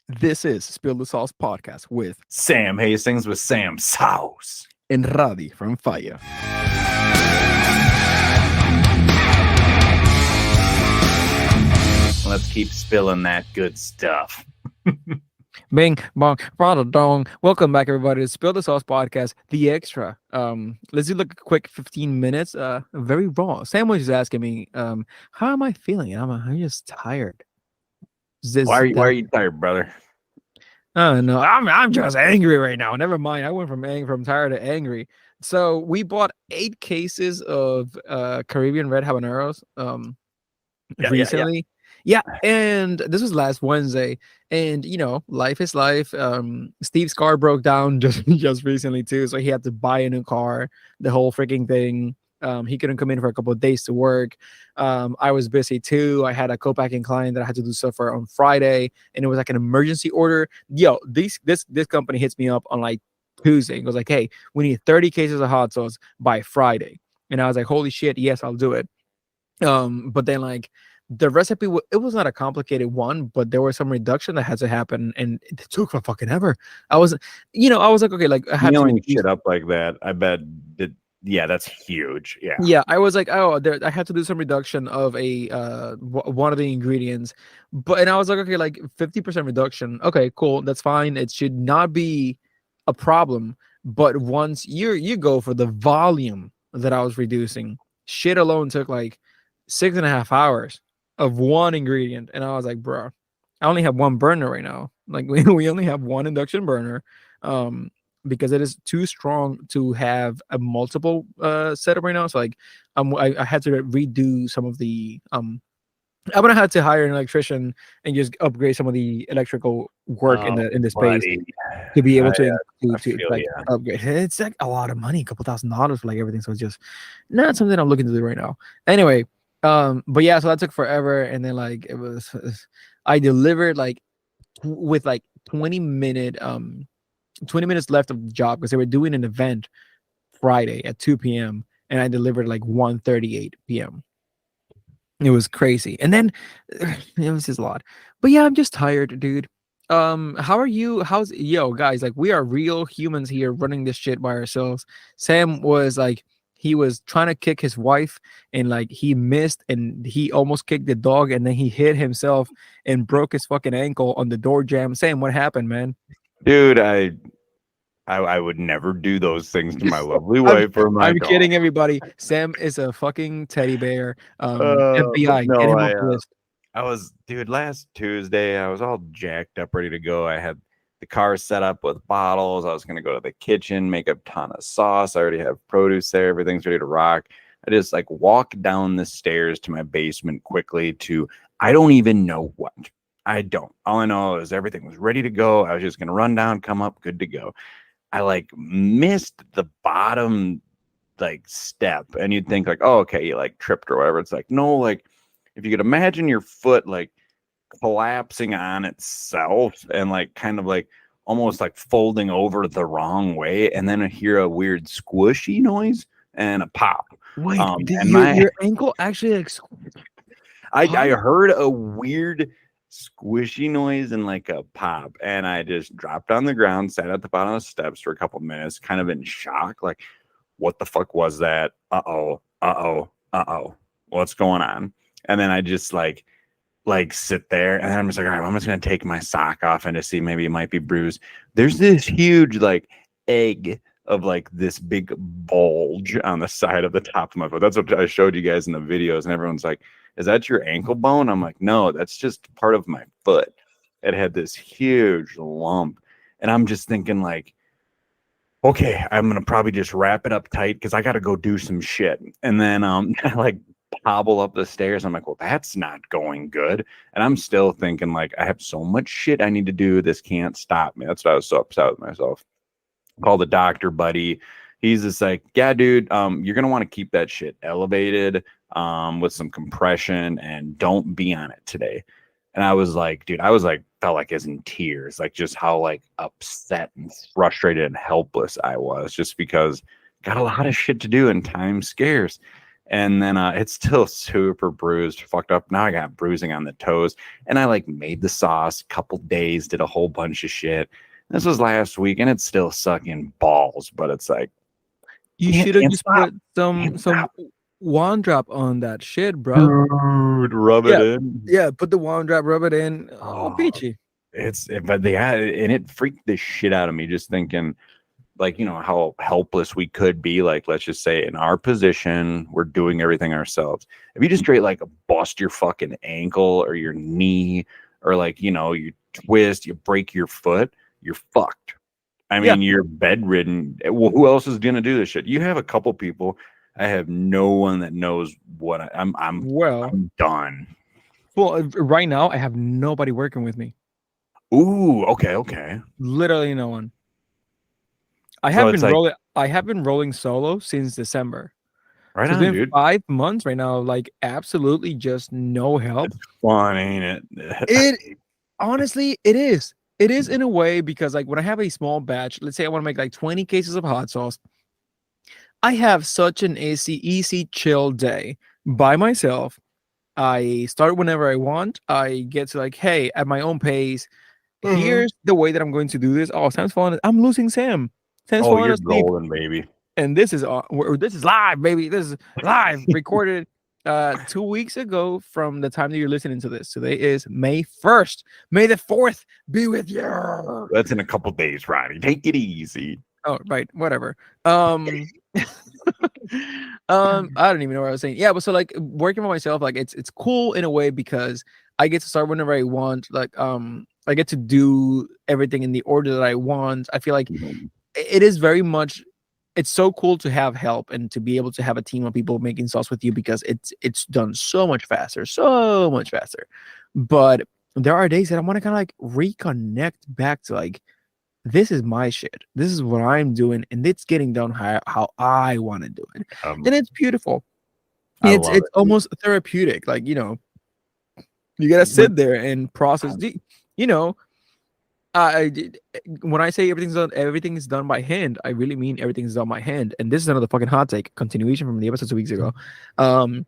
This is Spill the Sauce podcast with Sam Hastings with Sam Sauce. Enradi from Fire. Let's keep spilling that good stuff. Bing, bong, brada dong. Welcome back, everybody, to Spill the Sauce podcast, the extra. Let's do like a quick 15 minutes. Very raw. Sam was just asking me, how am I feeling? And I'm just tired. Why are you tired, brother? Oh no, I'm just angry right now. Never mind. I went from tired to angry. So we bought 8 cases of Caribbean Red Habaneros recently. Yeah, and this was last Wednesday. And you know, life is life. Steve's car broke down just recently too, so he had to buy a new car. The whole freaking thing. He couldn't come in for a couple of days to work. I was busy too. I had a co-packing client that I had to do stuff for on Friday, and it was like an emergency order. Yo, this company hits me up on like Tuesday and goes like, "Hey, we need 30 cases of hot sauce by Friday." And I was like, "Holy shit, yes, I'll do it." But then like the recipe, it was not a complicated one, but there was some reduction that had to happen, and it took for fucking ever. I was like, okay, like I had to shit up like that. I bet it. Yeah, that's huge. Yeah. I was like, oh, I had to do some reduction of a one of the ingredients, and I was like, okay, like 50% reduction. Okay, cool, that's fine. It should not be a problem. But once you go for the volume that I was reducing, shit alone took like 6.5 hours of one ingredient, and I was like, bro, I only have one burner right now. Like we only have one induction burner. Because it is too strong to have a multiple setup right now. So like I had to redo some of the I'm gonna have to hire an electrician and just upgrade some of the electrical work in the space to be able to upgrade. It's like a lot of money, a couple $1,000 for like everything. So it's just not something I'm looking to do right now. Anyway, but yeah, so that took forever, and then like I delivered like with like 20 minutes left of the job because they were doing an event Friday at 2 p.m. and I delivered like 1:38 p.m. It was crazy. And then it was just a lot. But yeah, I'm just tired, dude. How are you? Guys, like we are real humans here running this shit by ourselves. Sam was like, he was trying to kick his wife and like he missed and he almost kicked the dog and then he hit himself and broke his fucking ankle on the door jam. Sam, what happened, man? Dude, I would never do those things to my lovely wife or my I'm dog. kidding, everybody. Sam is a fucking teddy bear. FBI, no, get him off the list. I was, dude, last Tuesday, I was all jacked up, ready to go. I had the car set up with bottles. I was going to go to the kitchen, make a ton of sauce. I already have produce there. Everything's ready to rock. I just like walk down the stairs to my basement quickly to, I don't even know what. I don't. All I know is everything was ready to go. I was just going to run down, come up, good to go. I like missed the bottom like step, and you'd think like, oh, okay, you like tripped or whatever. It's like, no, like if you could imagine your foot like collapsing on itself and like kind of like almost like folding over the wrong way, and then I hear a weird squishy noise and a pop. Wait, your ankle actually like I heard a weird squishy noise and like a pop, and I just dropped on the ground, sat at the bottom of the steps for a couple minutes, kind of in shock, like what the fuck was that? What's going on? And then I just like sit there, and then I'm just like, all right, I'm just gonna take my sock off and to see maybe it might be bruised. There's this huge like egg of like this big bulge on the side of the top of my foot. That's what I showed you guys in the videos, and everyone's like, is that your ankle bone? I'm like, no, that's just part of my foot. It had this huge lump. And I'm just thinking like, okay, I'm going to probably just wrap it up tight because I got to go do some shit. And then I like hobble up the stairs. I'm like, well, that's not going good. And I'm still thinking like, I have so much shit I need to do. This can't stop me. That's why I was so upset with myself. Call the doctor, buddy. He's just like, yeah, dude, you're going to want to keep that shit elevated with some compression and don't be on it today. And I was like, dude, felt like I was in tears, like just how like upset and frustrated and helpless I was just because got a lot of shit to do and time scarce. And then it's still super bruised, fucked up. Now I got bruising on the toes, and I like made the sauce a couple days, did a whole bunch of shit. This was last week, and it's still sucking balls. But it's like You can't, should have can't just stop, put some can't stop. wand drop on that shit, bro. Dude, rub it Yeah, in. yeah. Put the wand drop, rub it in. Oh, Oh, peachy. but they had, and it freaked the shit out of me just thinking, like, how helpless we could be. Like, let's just say in our position, we're doing everything ourselves. If you just straight like bust your fucking ankle or your knee, or like, you twist, you break your foot, you're fucked. I Yeah. mean, you're bedridden. Well, who else is gonna do this shit? You have a couple people. I have no one that knows what Well, I'm done. right now I have nobody working with me. Ooh, okay. Literally no one. I So have it's been like, rolling. I have been rolling solo since December. right So it's on, been dude. 5 months right now. Like absolutely just no help. It's fun, ain't it? It honestly, it is. It is in a way because like when I have a small batch, let's say I want to make like 20 cases of hot sauce, I have such an easy, chill day by myself. I start whenever I want. I get to like, hey, at my own pace. Here's the way that I'm going to do this. Oh, Sam's falling. I'm losing Sam. Sam's Oh, falling you're asleep, golden, baby. and this is live, baby. This is live, recorded 2 weeks ago from the time that you're listening to this. Today is May 1st. May the 4th be with you. That's in a couple days, Ronnie. Take it easy. Oh, right, whatever. I don't even know what I was saying. Yeah, but so like working for myself, like it's cool in a way because I get to start whenever I want. Like I get to do everything in the order that I want. I feel like it is very much, it's so cool to have help and to be able to have a team of people making sauce with you because it's done so much faster. But there are days that I want to kind of like reconnect back to like, this is my shit. This is what I'm doing, and it's getting done how I want to do it, and it's beautiful. I It's love it's it. almost therapeutic. Like you gotta sit there and process. You know, when I say everything is done by hand, I really mean everything is done by hand. And this is another fucking hot take, continuation from the episode 2 weeks ago. How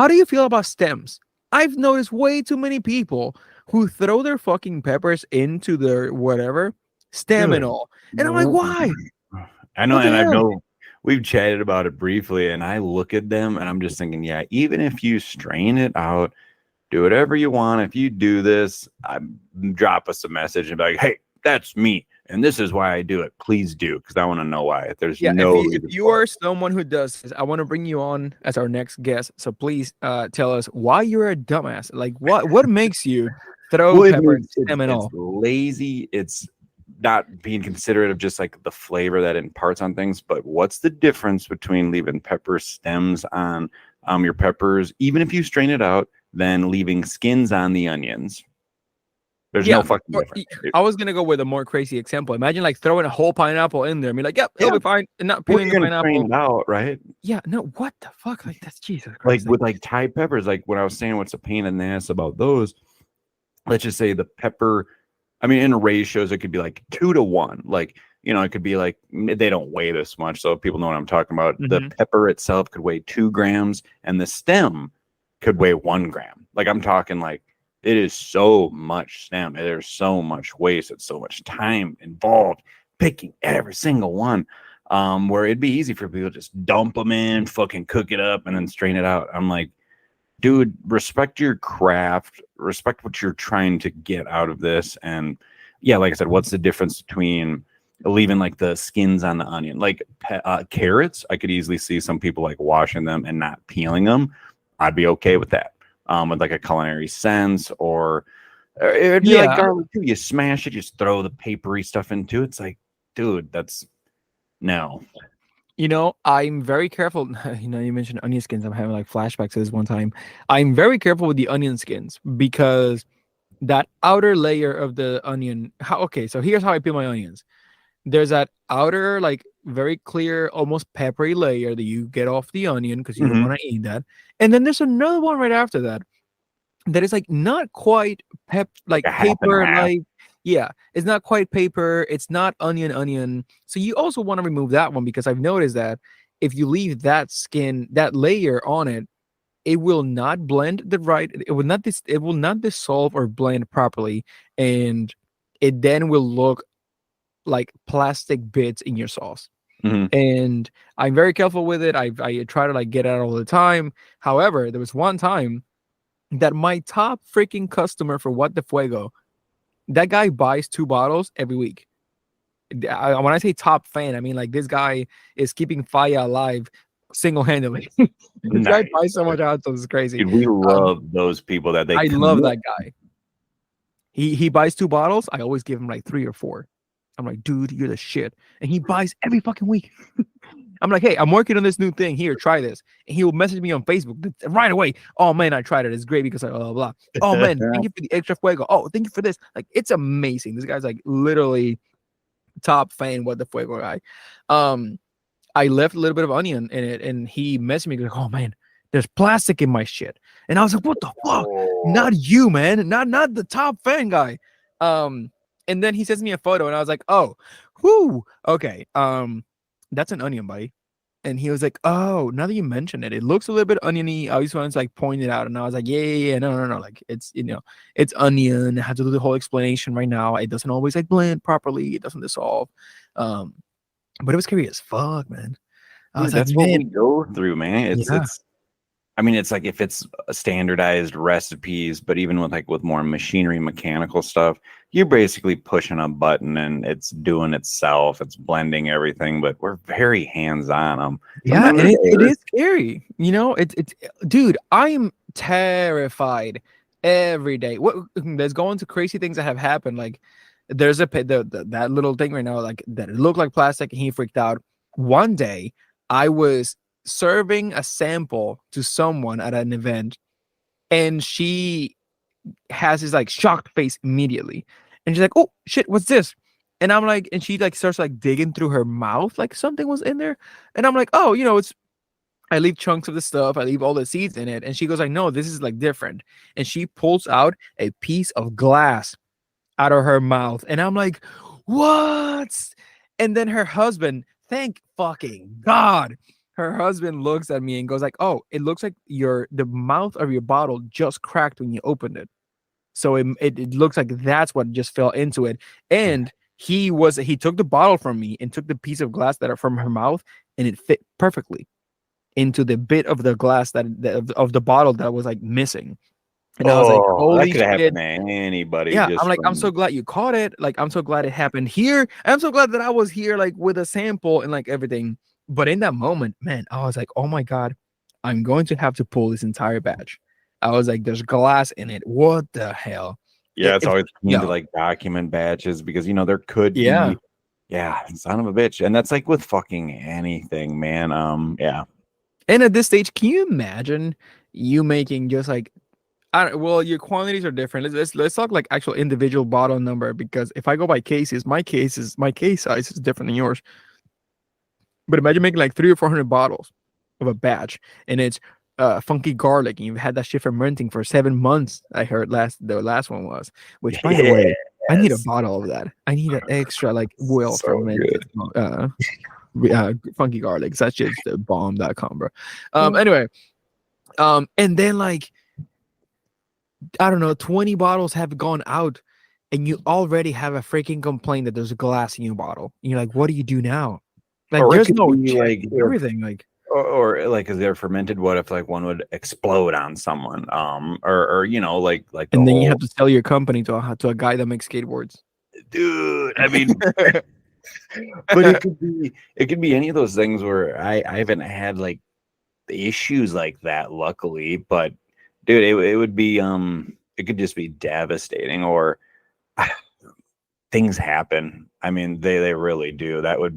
do you feel about stems? I've noticed way too many people who throw their fucking peppers into their whatever stem and Good. all, and I'm like, why? I know, What the and I hell? know we've chatted about it briefly, and I look at them and I'm just thinking, yeah, even if you strain it out, do whatever you want. If you do this, drop us a message and be like, hey, that's me, and this is why I do it. Please do, because I want to know why. There's Yeah, no if reason you for are it. someone who does this, I want to bring you on as our next guest. So please tell us why you're a dumbass. Like what makes you throw Well, pepper and stem and it's all? lazy. It's not being considerate of just like the flavor that it imparts on things. But what's the difference between leaving pepper stems on your peppers, even if you strain it out, than leaving skins on the onions? There's no fucking difference. I was gonna go with a more crazy example. Imagine like throwing a whole pineapple in there and be like, "Yep, it'll Yeah, be fine," and not well, peeling you're the gonna strain pineapple. it out, right? Yeah, no, what the fuck? Like that's Jesus Like Christ. with like Thai peppers, like when I was saying, what's a pain in the ass about those? Let's just say the pepper. I mean, in ratios, it could be like 2 to 1. Like, it could be like they don't weigh this much, so people know what I'm talking about. The Mhm. pepper itself could weigh 2 grams, and the stem could weigh 1 gram. Like I'm talking like it is so much stem. There's so much waste. It's so much time involved picking every single one. Where it'd be easy for people to just dump them in, fucking cook it up, and then strain it out. I'm like, dude, respect your craft, respect what you're trying to get out of this. And yeah, like I said, what's the difference between leaving like the skins on the onion? Like carrots, I could easily see some people like washing them and not peeling them. I'd be okay with that. With like a culinary sense, or it'd be like Yeah, garlic too. You smash it, just throw the papery stuff into it. It's like, dude, that's no. I'm very careful. You mentioned onion skins. I'm having like flashbacks to this one time. I'm very careful with the onion skins because that outer layer of the onion. Okay, so here's how I peel my onions. There's that outer, like very clear, almost peppery layer that you get off the onion because you don't Mhm. want to eat that. And then there's another one right after that is like not quite like Like a half and paper, half. like yeah, it's not quite paper, it's not onion. So you also want to remove that one because I've noticed that if you leave that layer on it, it will not blend the right. It will not dissolve or blend properly, and it then will look like plastic bits in your sauce. Mhm. And I'm very careful with it. I try to like get out all the time. However, there was one time that my top freaking customer for What the Fuego, that guy buys 2 bottles every week. When I say top fan, I mean like this guy is keeping fire alive single-handedly. This guy Nice. buys so much out, so it's crazy. Dude, we Um, love those people that they I love commit. that guy. He buys 2 bottles. I always give him like 3 or 4. I'm like, dude, you're the shit. And he buys every fucking week. I'm like, hey, I'm working on this new thing. Here, try this. And he will message me on Facebook right away. Oh man, I tried it. It's great because blah blah blah. Oh man, thank you for the extra fuego. Oh, thank you for this. Like, it's amazing. This guy's like literally top fan. What the Fuego guy. I left a little bit of onion in it, and he messaged me like, oh man, there's plastic in my shit. And I was like, what the fuck? Not you, man. Not the top fan guy. And then he sends me a photo, and I was like, oh, whoo, okay. That's an onion, buddy. And he was like, oh, now that you mention it, it looks a little bit oniony. I just wanted to like point it out. And I was like, yeah, no. Like it's, it's onion. I have to do the whole explanation right now. It doesn't always like blend properly. It doesn't dissolve. But it was scary as fuck, man. I Dude, was like, that's what man, we go through, man. yeah. I mean, it's like if it's standardized recipes, but even with more machinery, mechanical stuff, you're basically pushing a button and it's doing itself. It's blending everything, but we're very hands on. Yeah, and it is scary. It's dude, I am terrified every day. There's going to crazy things that have happened. Like there's that little thing right now, like that it looked like plastic, and he freaked out. One day I was serving a sample to someone at an event, and she has this like shocked face immediately, and she's like, oh shit, what's this? And I'm like, and she like starts like digging through her mouth like something was in there, and I'm like, oh, it's I leave chunks of the stuff, I leave all the seeds in it. And she goes like, no, this is like different. And she pulls out a piece of glass out of her mouth, and I'm like, what? And then her husband, thank fucking God, her husband looks at me and goes like, oh, it looks like the mouth of your bottle just cracked when you opened it. So it looks like that's what just fell into it. And he took the bottle from me and took the piece of glass that are from her mouth, and it fit perfectly into the bit of the glass of the bottle that was like missing. And I was like, holy that could shit. happen to anybody. Yeah, I'm like, I'm so glad you caught it. Like, I'm so glad it happened here. I'm so glad that I was here, like, with a sample and like everything. But in that moment, man, I was like, oh my God, I'm going to have to pull this entire batch. I was like, there's glass in it. What the hell? Yeah, it's always need to like document batches because there could be, son of a bitch. And that's like with fucking anything, man. Yeah. And at this stage, can you imagine you making just like, well, your quantities are different. Let's talk like actual individual bottle number, because if I go by cases, my case size is different than yours. But imagine making like 300 or 400 bottles of a batch, and it's funky garlic, and you've had that shit fermenting for 7 months. I heard the last one was, which by the way, I need a bottle of that. I need an extra like well fermented funky garlic. That shit's the bomb.com, bro. Anyway, and then like, I don't know, 20 bottles have gone out, and you already have a freaking complaint that there's a glass in your bottle. And you're like, what do you do now? Like, there's no like everything, like, or like, is they're fermented? What if like one would explode on someone? Or like, and then you have to sell your company to a guy that makes skateboards, dude. I mean, but it could be any of those things where I haven't had like issues like that, luckily, but dude, it would be it could just be devastating, or things happen. I mean, they really do. That'd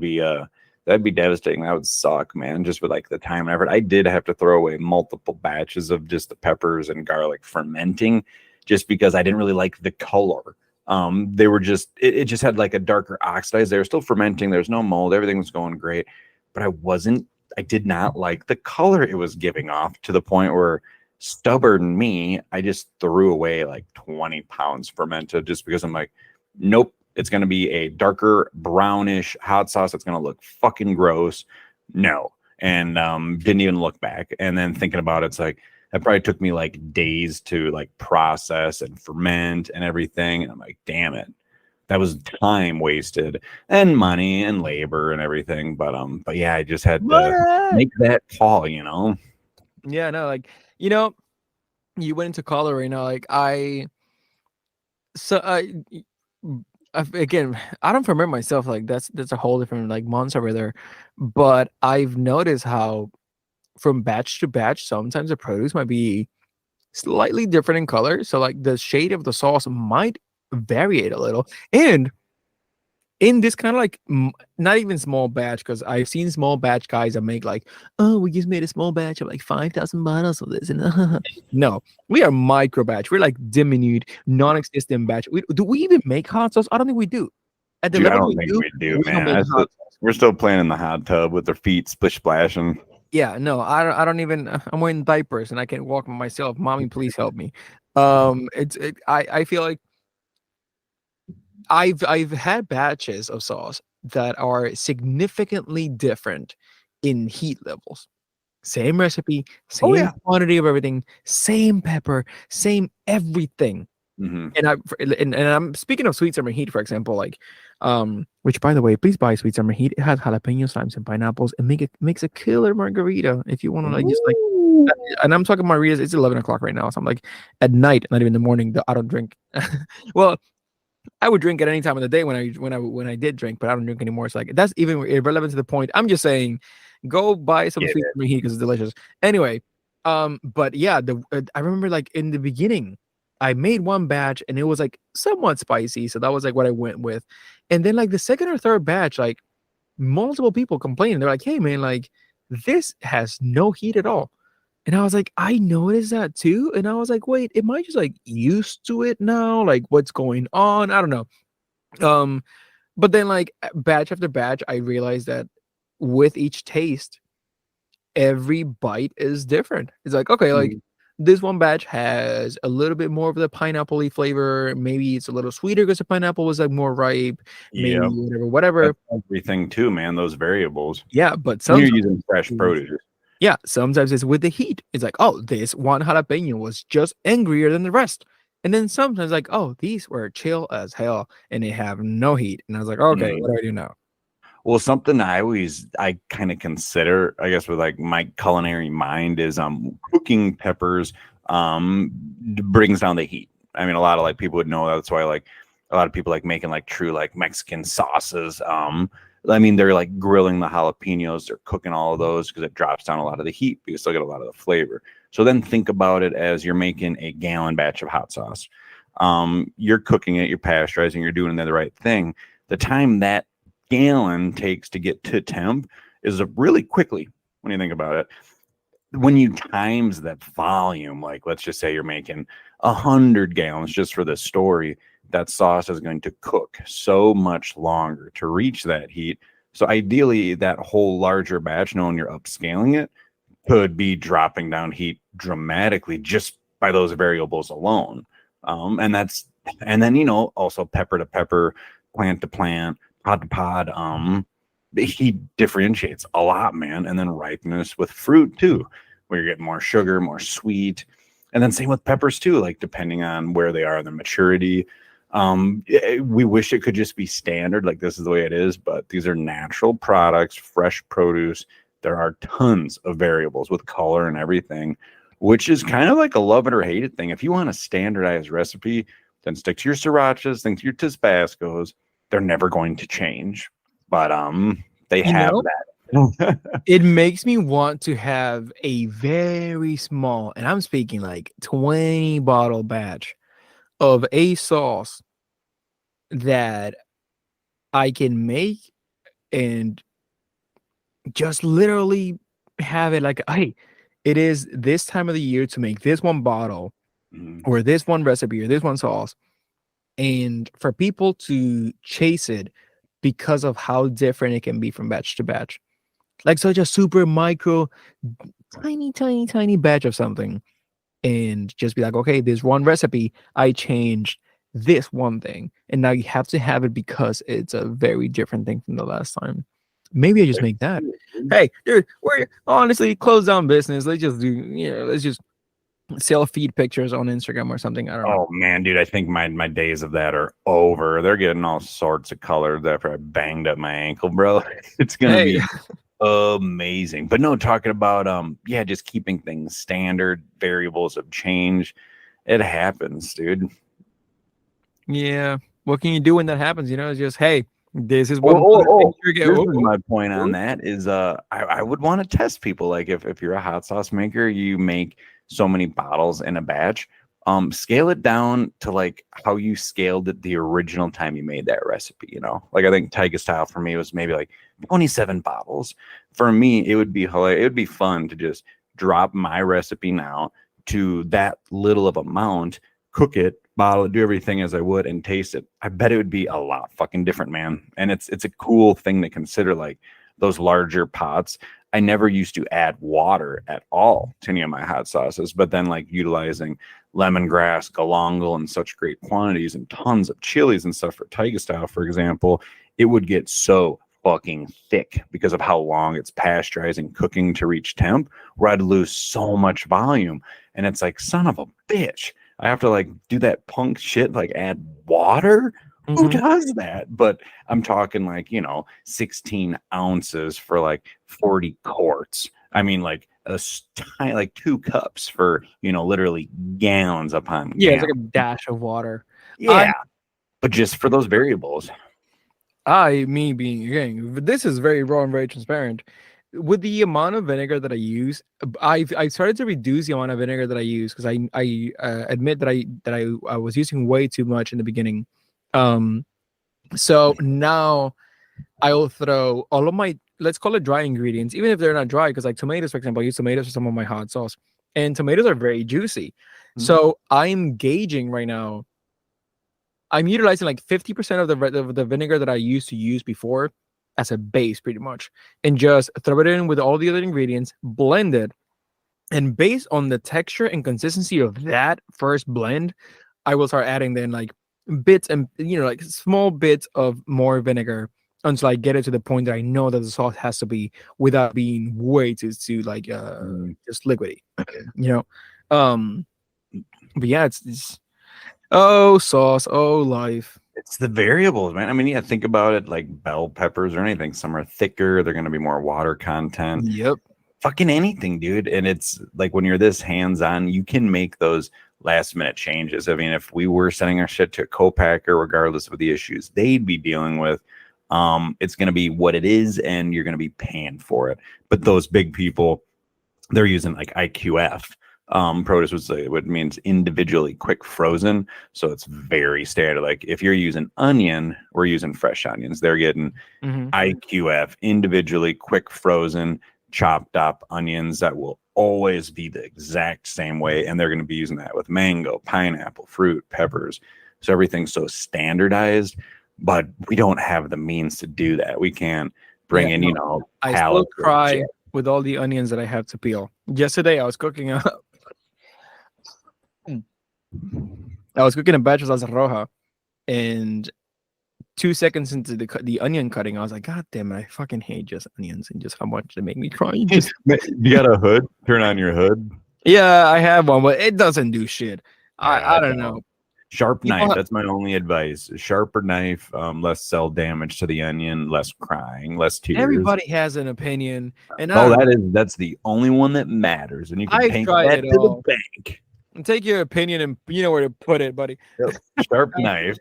be devastating. That would suck, man. Just with like the time and effort. I did have to throw away multiple batches of just the peppers and garlic fermenting, just because I didn't really like the color. They were just it just had like a darker oxidized. They were still fermenting. There's no mold. Everything was going great, but I did not like the color it was giving off, to the point where, stubborn me, I just threw away like 20 pounds fermented, just because I'm like, nope, it's going to be a darker brownish hot sauce. It's going to look fucking gross. No. and didn't even look back. And then thinking about it, it's like it probably took me like days to like process and ferment and everything. And I'm like, damn it, that was time wasted and money and labor and everything. But yeah, I just had to make that call, you know. Yeah, no, like, you went into color right now. Like so again, I don't remember myself. Like that's a whole different like monster over there. But I've noticed how from batch to batch, sometimes the produce might be slightly different in color. So like the shade of the sauce might variate a little. And in this kind of like not even small batch, because I've seen small batch guys that make like, oh, we just made a small batch of like 5,000 bottles of this, and no, we are micro batch. We're like diminute, non-existent batch. Do we even make hot sauce? I don't think we do. At the Dude, I level don't think we do, we don't man. make hot sauce. We're still playing in the hot tub with their feet splish splashing. Yeah, no, I don't even. I'm wearing diapers and I can't walk myself. Mommy, please help me. I feel like I've had batches of sauce that are significantly different in heat levels. Same recipe, Oh, same yeah. quantity of everything, same pepper, same everything. Mhm. And I'm speaking of sweet summer heat, for example, like which by the way, please buy sweet summer heat. It has jalapenos, limes, and pineapples, and makes a killer margarita if you want to like just like. Ooh. And I'm talking margaritas. It's 11 o'clock right now, so I'm like at night, not even in the morning. I don't drink. Well, I would drink at any time of the day when I did drink, but I don't drink anymore. So like that's even irrelevant to the point. I'm just saying, go buy some Get sweet it. summer heat because it's delicious. Anyway, but yeah, I remember like in the beginning, I made one batch and it was like somewhat spicy, so that was like what I went with. And then like the second or third batch, like multiple people complaining. They're like, "Hey man, like this has no heat at all." And I was like, I noticed that too. And I was like, wait, am I just like used to it now? Like, what's going on? I don't know. Um, but then like batch after batch, I realized that with each taste, every bite is different. It's like, okay, like Mhm. this one batch has a little bit more of the pineapple-y flavor. Maybe it's a little sweeter because the pineapple was like more ripe, maybe Yep. whatever. That's everything too, man. Those variables. Yeah, but When you're sometimes using fresh produce. yeah, sometimes it's with the heat. It's like, oh, this one jalapeno was just angrier than the rest. And then sometimes like, oh, these were chill as hell and they have no heat. And I was like, okay, Mhm. what do I do now? Well, something I kind of consider, I guess, with like my culinary mind is cooking peppers brings down the heat. I mean, a lot of like people would know that's why like a lot of people like making like true like Mexican sauces. I mean, they're like grilling the jalapenos, they're cooking all of those because it drops down a lot of the heat, but you still get a lot of the flavor. So then think about it as you're making a gallon batch of hot sauce. You're cooking it, you're pasteurizing, you're doing the right thing. The time that gallon takes to get to temp is really quickly when you think about it. When you times that volume, like let's just say you're making 100 gallons just for the story, that sauce is going to cook so much longer to reach that heat. So ideally, that whole larger batch, knowing you're upscaling it, could be dropping down heat dramatically just by those variables alone. And then also pepper to pepper, plant to plant, pod to pod. He differentiates a lot, man. And then ripeness with fruit too, where you're getting more sugar, more sweet. And then same with peppers too, like depending on where they are in the maturity. We wish it could just be standard, like this is the way it is, but these are natural products, fresh produce. There are tons of variables with color and everything, which is kind of like a love it or hate it thing. If you want a standardized recipe, then stick to your srirachas, stick to your Tabascos. They're never going to change, but they You have know, that. it makes me want to have a very small, and I'm speaking like 20 bottle batch of a sauce that I can make and just literally have it like, hey, it is this time of the year to make this one bottle Mhm. or this one recipe or this one sauce, and for people to chase it because of how different it can be from batch to batch. Like such a super micro, tiny batch of something, and just be like, okay, this one recipe, I changed this one thing, and now you have to have it because it's a very different thing from the last time. Maybe I just make that. hey, dude, we're honestly close down business. Let's just sell feed pictures on Instagram or something. I don't know. Oh man, dude, I think my days of that are over. They're getting all sorts of colors after I banged up my ankle, bro. It's gonna Hey, be amazing. But no, talking about yeah, just keeping things standard, variables of change. It happens, dude. yeah. What can you do when that happens? It's just, hey, this is what Oh, oh, Mother oh. Nature get. This Oh, is oh, my point on oh. that is I would want to test people. Like if you're a hot sauce maker, you make so many bottles in a batch. Scale it down to like how you scaled it the original time you made that recipe, Like I think Taiga style for me was maybe like 27 bottles. For me, it would be hilarious. It would be fun to just drop my recipe now to that little of amount, cook it, bottle it, do everything as I would, and taste it. I bet it would be a lot fucking different, man. And it's a cool thing to consider, like those larger pots. I never used to add water at all to any of my hot sauces, but then like utilizing lemongrass, galangal in such great quantities and tons of chilies and stuff for Taiga style, for example, it would get so fucking thick because of how long it's pasteurizing cooking to reach temp, where I'd lose so much volume. And it's like, son of a bitch. I have to like do that punk shit, like add water. Who Mhm. does that? But I'm talking like, 16 ounces for like 40 quarts. I mean, like tiny, like 2 cups for, literally gallons upon Yeah, it's like gallons. a dash of water. I Yeah. But just for those variables. me being again, this is very raw and very transparent. With the amount of vinegar that I use, I started to reduce the amount of vinegar that I use because I admit that I was using way too much in the beginning. Um, so now I'll throw all of my, let's call it dry ingredients, even if they're not dry, because like tomatoes, for example, I use tomatoes for some of my hot sauce, and tomatoes are very juicy. So I'm gauging right now. I'm utilizing like 50% of the vinegar that I used to use before as a base, pretty much, and just throw it in with all the other ingredients, blend it, and based on the texture and consistency of that first blend, I will start adding then like bits and like small bits of more vinegar until I get it to the point that I know that the sauce has to be without being way too like just liquidy, you know. Um, but yeah, it's oh sauce, oh life. It's the variables, man. I mean, yeah, think about it like bell peppers or anything. Some are thicker, they're going to be more water content. Yep. Fucking anything, dude. And it's like when you're this hands on, you can make those last minute changes. I mean, if we were sending our shit to a co-packer, regardless of the issues they'd be dealing with, it's going to be what it is and you're going to be paying for it. But those big people, they're using like IQF. Produce was what means individually quick frozen, so it's very standard. Like if you're using onion, we're using fresh onions. They're getting Hmm. IQF, individually quick frozen, chopped up onions that will always be the exact same way, and they're going to be using that with mango, pineapple, fruit, peppers. So everything's so standardized, but we don't have the means to do that. We can't bring Yeah, in, no, I still pallets of cry shit. with all the onions that I have to peel. Yesterday, I was cooking a I was cooking a batch of salsa roja, and 2 seconds into the onion cutting, I was like, God damn it, I fucking hate just onions and just how much they make me cry. Just You got a hood? Turn on your hood. yeah, I have one, but it doesn't do shit. I Yeah, don't know. sharp You knife. know, That's my only advice. Sharper knife, less cell damage to the onion, less crying, less tears. everybody has an opinion, and I Oh, don't know. that's the only one that matters, and you can I've paint tried that it to the all. bank. Take your opinion and you know where to put it, buddy. Yep. Sharp knife.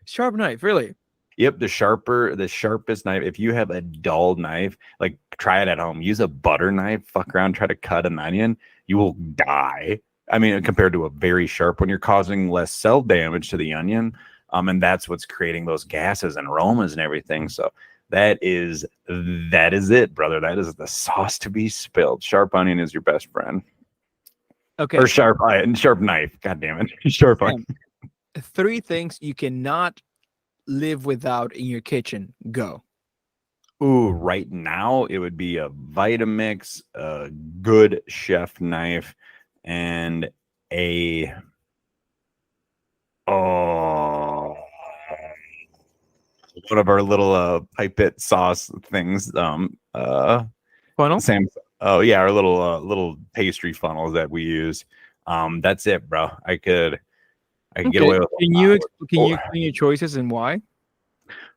Sharp knife, really. Yep, the sharpest knife. If you have a dull knife, like try it at home. Use a butter knife, fuck around, try to cut an onion, you will die. I mean, compared to a very sharp one, you're causing less cell damage to the onion. And that's what's creating those gases and aromas and everything. So that is it, brother. That is the sauce to be spilled. Sharp onion is your best friend. Or Okay, sharp knife. God damn it. Sharp onion. Sam, 3 things you cannot live without in your kitchen. Go. Ooh, right now it would be a Vitamix, a good chef knife, and a oh one of our little pipette sauce things. Funnel. Same. Oh yeah, our little pastry funnels that we use. That's it, bro. I could get Okay. away with Can a lot you with can you four. explain your choices and why?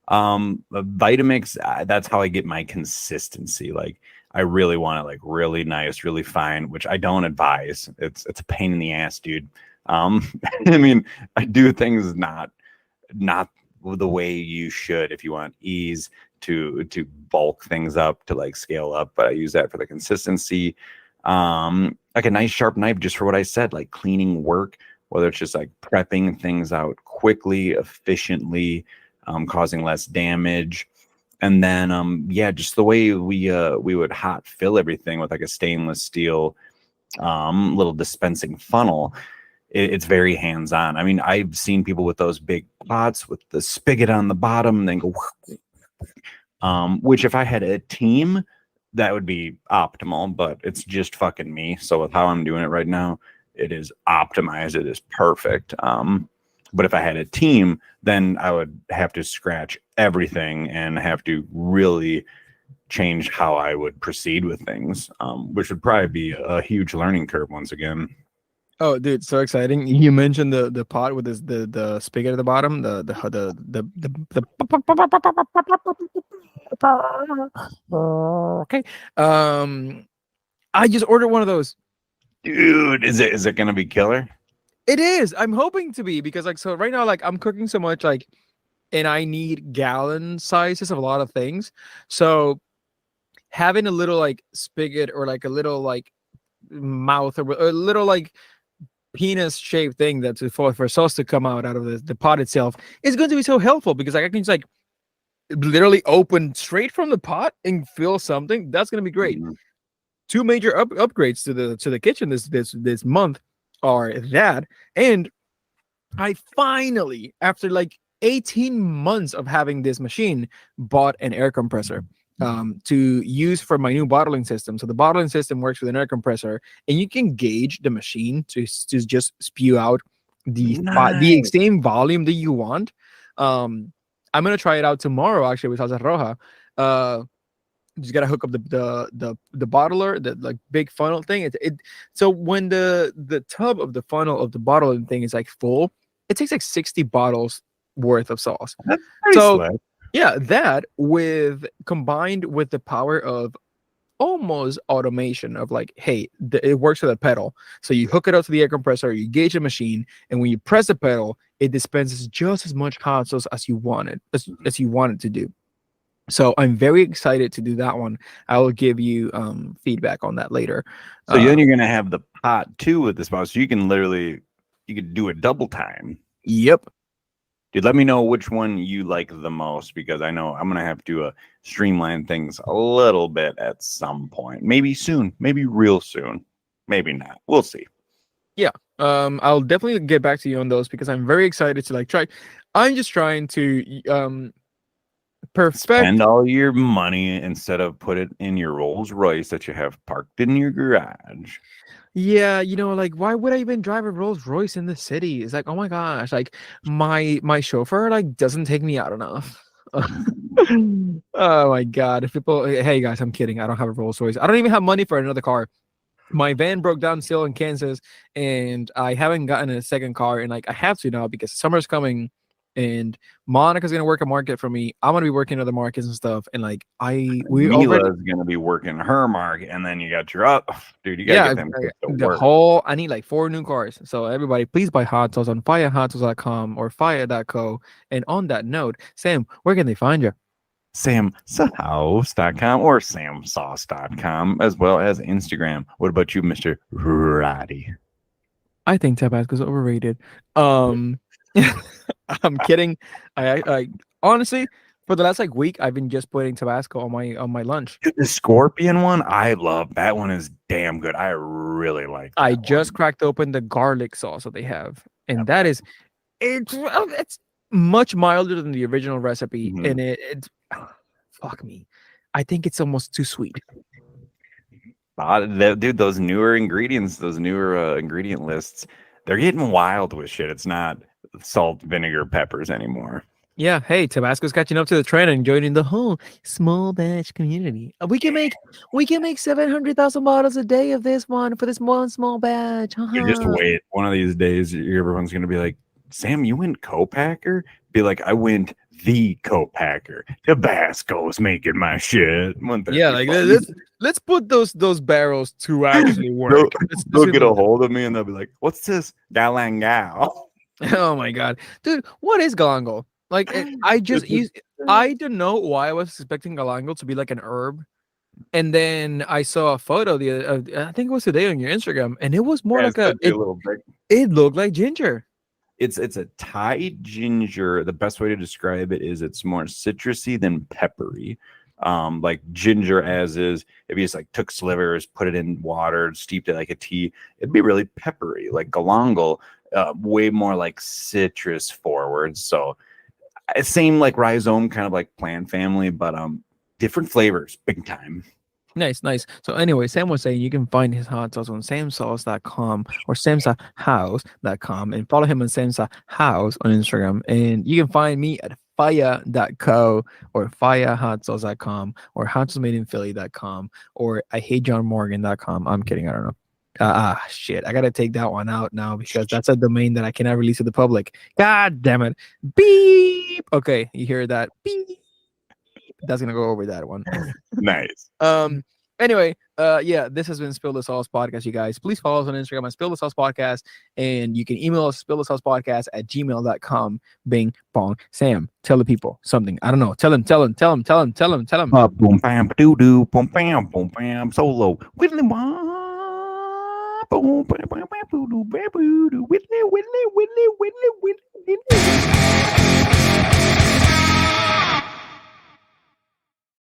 Vitamix, that's how I get my consistency. Like I really want it like really nice, really fine, which I don't advise. It's a pain in the ass, dude. I mean, I do things not the way you should if you want ease to bulk things up to like scale up, but I use that for the consistency. Like a nice sharp knife just for what I said, like cleaning work, whether it's just like prepping things out quickly, efficiently, causing less damage. And then yeah, just the way we would hot fill everything with like a stainless steel little dispensing funnel. It's very hands-on. I mean, I've seen people with those big pots with the spigot on the bottom, then go which if I had a team, that would be optimal, but it's just fucking me. So with how I'm doing it right now, it is optimized. It is perfect. But if I had a team, then I would have to scratch everything and have to really change how I would proceed with things, which would probably be a huge learning curve once again. Oh, dude, so exciting! You mentioned the pot with this the spigot at the bottom, okay. I just ordered one of those. Dude, is it gonna be killer? It is. I'm hoping to be because like so right now like I'm cooking so much like and I need gallon sizes of a lot of things. So having a little like spigot or like a little like mouth or a little like penis shaped thing that's for sauce to come out of the pot itself is going to be so helpful because like I can just like literally open straight from the pot and fill something. That's going to be great. Mhm. Two major upgrades to the kitchen this month are that, and I finally, after like 18 months of having this machine, bought an air compressor to use for my new bottling system. So the bottling system works with an air compressor, and you can gauge the machine to just spew out the Nice. same volume that you want. I'm gonna try it out tomorrow actually with Salsa Roja. Just gotta hook up the bottler, the like big funnel thing. So when the tub of the funnel of the bottling thing is like full, it takes like 60 bottles worth of sauce. That's pretty So slick. yeah, that with combined with the power of almost automation of like, hey, it works with a pedal. So you hook it up to the air compressor, you gauge the machine, and when you press the pedal, it dispenses just as much hot sauce as you wanted as you want it to do. So I'm very excited to do that one. I will give you feedback on that later. So then you're gonna have the pot too with this box. So you could do it double time. Yep. Dude, let me know which one you like the most because I know I'm gonna have to streamline things a little bit at some point. Maybe soon, maybe real soon, maybe not. We'll see. Yeah. I'll definitely get back to you on those because I'm very excited to like try. I'm just trying to perfect. Spend all your money instead of put it in your Rolls Royce that you have parked in your garage. Yeah, like why would I even drive a Rolls Royce in the city? It's like, oh my gosh, like my chauffeur like doesn't take me out enough. Oh my god. If people hey guys, I'm kidding. I don't have a Rolls Royce. I don't even have money for another car. My van broke down still in Kansas, and I haven't gotten a second car, and like I have to now because summer's coming and Monica's gonna work a market for me. I'm gonna be working other markets and stuff. And like we already Mila's gonna be working her market, and then you got your up, dude. You gotta yeah, get them kids to the work. whole I need like 4 new cars. So everybody please buy hot sauce on firehotsauce.com or fire.co. And on that note, Sam, where can they find you? samsauce.com or samsauce.com as well as Instagram. What about you, Mr. Roddy? I think Tabasco's overrated. I'm kidding. I honestly for the last like week I've been just putting Tabasco on my lunch. Dude, the scorpion one, I love. That one is damn good. I really like that I just one. cracked open the garlic sauce that they have, and that is it's much milder than the original recipe, Mhm. and it's fuck me. I think it's almost too sweet. Dude, those newer ingredients, those newer ingredient lists, they're getting wild with shit. It's not salt, vinegar, peppers anymore. Yeah, hey, Tabasco's catching up to the trend and joining the whole small batch community. We can make 700,000 bottles a day of this one for this one small batch. You just wait. One of these days, everyone's gonna be like, "Sam, you went co-packer?" Be like, "I went the co-packer. Tabasco's making my shit." Wouldn't that Yeah, be like funny? let's put those barrels to actually work. They'll, Let's they'll do get a the- hold of me and they'll be like, "What's this galangal?" Oh my god, dude, what is galangal? Like I just It's a- use. I don't know why I was expecting galangal to be like an herb, and then I saw a photo I think it was today on your Instagram, and it was more Yeah, like it's a little bit. it looked like ginger. It's a Thai ginger. The best way to describe it is it's more citrusy than peppery. Like ginger as is, if you just like took slivers, put it in water, steeped it like a tea, it'd be really peppery. Like galangal, way more like citrus forward. So same like rhizome, kind of like plant family, but different flavors, big time. Nice, nice. So anyway, Sam was saying you can find his hot sauce on samsauce.com or samsahouse.com and follow him on Samsa House on Instagram. And you can find me at fire.co or firehotsauce.com or hotsaucemadeinphilly.com or I hate johnmorgan.com. I'm kidding, I don't know. Shit. I gotta take that one out now because that's a domain that I cannot release to the public. God damn it. Beep. Okay, you hear that? Beep. That's gonna go over that one. Nice. Anyway, yeah, this has been Spill the Sauce Podcast, you guys. Please follow us on Instagram at Spill the Sauce Podcast, and you can email us spillthesaucepodcast@gmail.com. Bing bong. Sam, tell the people something. I don't know. Tell them. Boom bam doo doo boom bam solo whittly boom bam bam boo doo bam boo doo whittly whittly whittly whittly whittly whittly